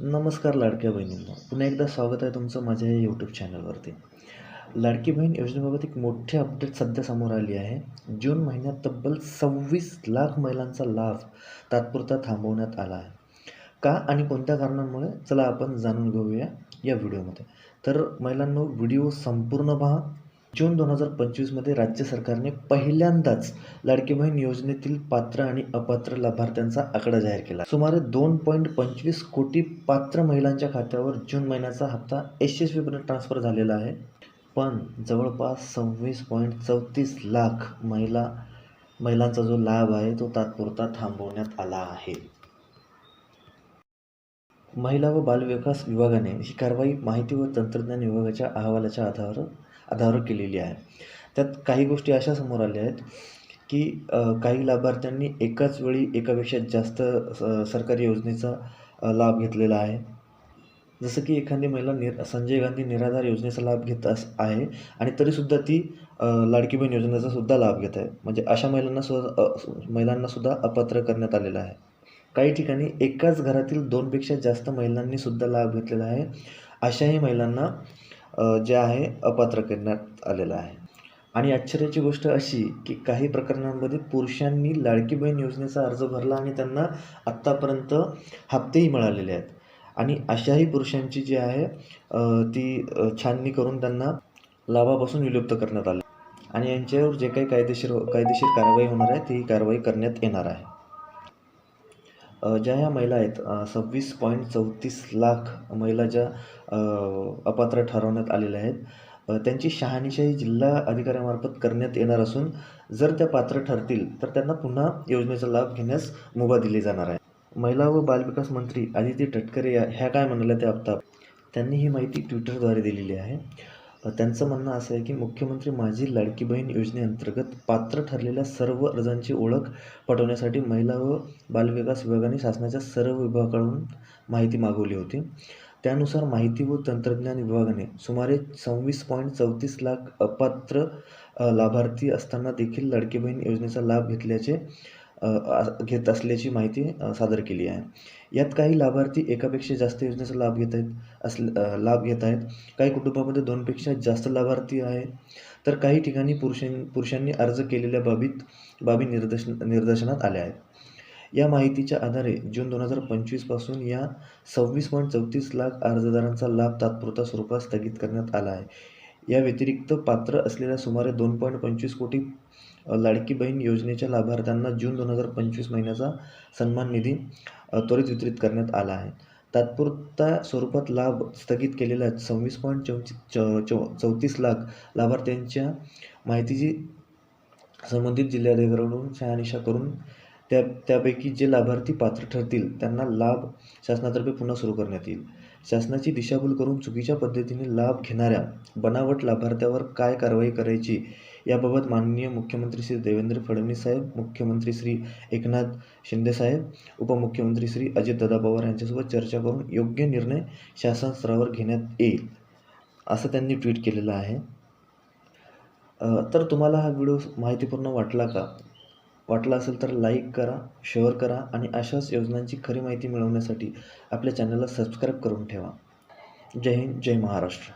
नमस्कार लाडक्या बहिणींनो, पुन्हा एकदा स्वागत आहे तुमचं माझ्या या यूट्यूब चॅनलवरती. लाडकी बहीण योजनेबाबत एक मोठी अपडेट सध्या समोर आली आहे. जून महिन्यात तब्बल 26 लाख महिलांचा लाभ तात्पुरता थांबवण्यात आला आहे. का आणि कोणत्या कारणांमुळे? चला आपण जाणून घेऊया या व्हिडिओमध्ये. तर महिलांनो, व्हिडिओ संपूर्ण पहा. जून 2025मध्ये राज्य सरकारने पहिल्यांदाच लाडकी बहीण योजनेतील पात्र आणि अपात्र लाभार्थ्यांचा आकडा जाहीर केला. सुमारे 2.25 कोटी पात्र महिलांच्या खात्यावर जून महिन्याचा हप्ता यशस्वीपणे ट्रान्सफर झालेला आहे. पण जवळपास 26.34 लाख महिलांचा जो लाभ आहे तो तात्पुरता थांबवण्यात आला आहे. महिला व बालविकास विभागाने ही कारवाई माहिती व तंत्रज्ञान विभागाच्या अहवालाच्या आधारावर केलेली आहे. त्यात काही गोष्टी अशा समोर आल्या आहेत की काही लाभार्थ्यांनी एकाच वेळी एकापेक्षा जास्त सरकारी योजनेचा लाभ घेतलेला आहे. जसं की एखादी महिला संजय गांधी निराधार योजनेचा लाभ घेत आहे आणि तरीसुद्धा ती लाडकी बहीण योजनेचा सुद्धा लाभ घेत आहे. म्हणजे अशा महिलांना सुद्धा अपात्र करण्यात आलेलं आहे. काही ठिकाणी एकाच घरातील 2पेक्षा जास्त महिलांनी सुद्धा लाभ घेतलेला आहे. अशाही महिलांना जे आहे अपात्र करण्यात आलेलं आहे. आणि आश्चर्याची गोष्ट अशी की काही प्रकरणांमध्ये पुरुषांनी लाडकी बहीण योजनेचा अर्ज भरला आणि त्यांना आत्तापर्यंत हप्तेही मिळालेले आहेत. आणि अशाही पुरुषांची जी आहे ती छाननी करून त्यांना लाभापासून विलुप्त करण्यात आले आणि यांच्यावर जे काही कायदेशीर कारवाई होणार आहे ती कारवाई करण्यात येणार आहे. ज्या ह्या महिला आहेत 26.34 लाख महिला ज्या अपात्र ठरवण्यात आलेल्या आहेत, त्यांची शहानिशाही जिल्हा अधिकाऱ्यामार्फत करण्यात येणार असून जर त्या पात्र ठरतील तर त्यांना पुन्हा योजनेचा लाभ घेण्यास मुभा दिली जाणार आहे. महिला व बालविकास मंत्री आदिती तटकरे ह्या काय म्हणाल्या त्या आत्ता त्यांनी ही माहिती ट्विटरद्वारे दिलेली आहे. त्यांचं म्हणणं असं आहे की मुख्यमंत्री माझी लाडकी बहीण योजनेअंतर्गत पात्र ठरलेल्या सर्व अर्जांची ओळख पटवण्यासाठी महिला व बालविकास विभागाने शासनाच्या सर्व विभागाकडून माहिती मागवली होती. त्यानुसार माहिती व तंत्रज्ञान विभागाने सुमारे 26.34 लाख अपात्र लाभार्थी असताना देखील लाडकी बहीण योजनेचा लाभ घेत असल्याची माहिती सादर केली आहे. यात काही लाभार्थी एकापेक्षा जास्त योजनेचा लाभ घेत आहेत. काही कुटुंबामध्ये 2पेक्षा जास्त लाभार्थी आहेत. तर काही ठिकाणी पुरुषांनी अर्ज केलेल्या बाबी निदर्शनात आल्या आहेत. या माहितीच्या आधारे जून 2025 पासून या 26.34 लाख अर्जदारांचा लाभ तात्पुरत्या स्वरूपात स्थगित करण्यात आला आहे. या व्यतिरिक्त पात्र असलेल्या सुमारे 2.25 कोटी लाडकी बहीण योजनेच्या लाभार्थ्यांना जून 2025 महिन्याचा सन्मान निधी त्वरित वितरित करण्यात आला आहे. तात्पुरत्या स्वरूपात लाभ स्थगित केलेल्या 26.34 लाख लाभार्थ्यांच्या माहितीची संबंधित जिल्हाधिकाऱ्यांकडून शहानिशा करून त्यापैकी जे लाभार्थी पात्र ठरतील त्यांना लाभ शासनातर्फे पुन्हा सुरू करण्यात येईल. शासनाची दिशाभूल करून चुकीच्या पद्धतीने लाभ घेणाऱ्या बनावट लाभार्थ्यावर काय कारवाई करायची याबाबत माननीय मुख्यमंत्री श्री देवेंद्र फडणवीस साहेब, मुख्यमंत्री श्री एकनाथ शिंदे साहेब, उपमुख्यमंत्री श्री अजितदादा पवार यांच्यासोबत चर्चा करून योग्य निर्णय शासन स्तरावर घेण्यात येईल असं त्यांनी ट्विट केलेलं आहे. तर तुम्हाला हा व्हिडिओ माहितीपूर्ण वाटला असेल तर लाईक करा, शेअर करा आणि अशाच योजनांची खरी माहिती मिळवण्यासाठी आपल्या चॅनलला सबस्क्राईब करून ठेवा. जय हिंद, जय महाराष्ट्र.